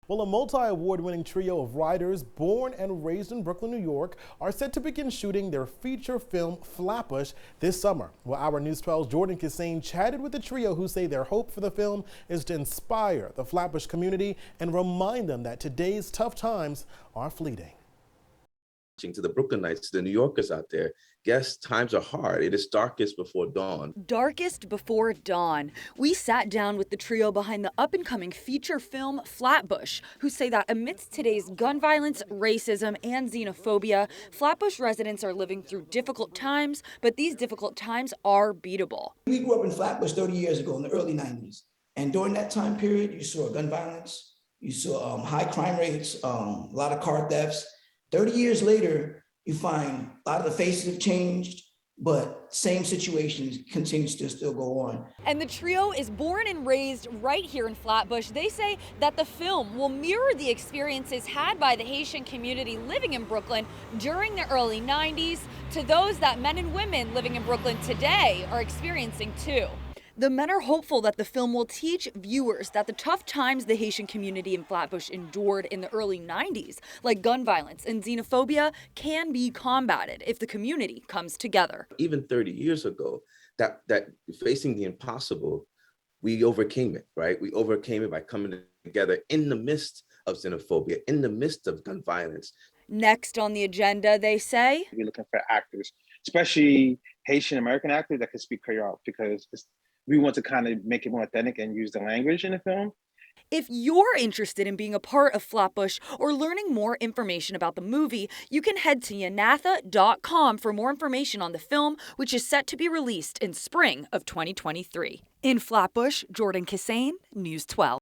Well, a multi-award-winning trio of writers born and raised in Brooklyn, New York, are set to begin shooting their feature film Flatbush this summer. Well, our News 12's Jordan Kassane chatted with the trio, who say their hope for the film is to inspire the Flatbush community and remind them that today's tough times are fleeting. To the Brooklynites, to the New Yorkers out there, yes, times are hard. It is darkest before dawn. Darkest before dawn. We sat down with the trio behind the up-and-coming feature film Flatbush, who say that amidst today's gun violence, racism, and xenophobia, Flatbush residents are living through difficult times, but these difficult times are beatable. We grew up in Flatbush 30 years ago in the early 90s. And during that time period, you saw gun violence, you saw high crime rates, a lot of car thefts. 30 years later, you find a lot of the faces have changed, but same situations continues to still go on. And the trio is born and raised right here in Flatbush. They say that the film will mirror the experiences had by the Haitian community living in Brooklyn during the early 90s to those that men and women living in Brooklyn today are experiencing too. The men are hopeful that the film will teach viewers that the tough times the Haitian community in Flatbush endured in the early 90s, like gun violence and xenophobia, can be combated if the community comes together. Even 30 years ago, that facing the impossible, we overcame it, right? We overcame it by coming together in the midst of xenophobia, in the midst of gun violence. Next on the agenda, they say, we're looking for actors, especially Haitian American actors that can speak Creole, because we want to kind of make it more authentic and use the language in the film. If you're interested in being a part of Flatbush or learning more information about the movie, you can head to yanatha.com for more information on the film, which is set to be released in spring of 2023. In Flatbush, Jordan Kassane, News 12.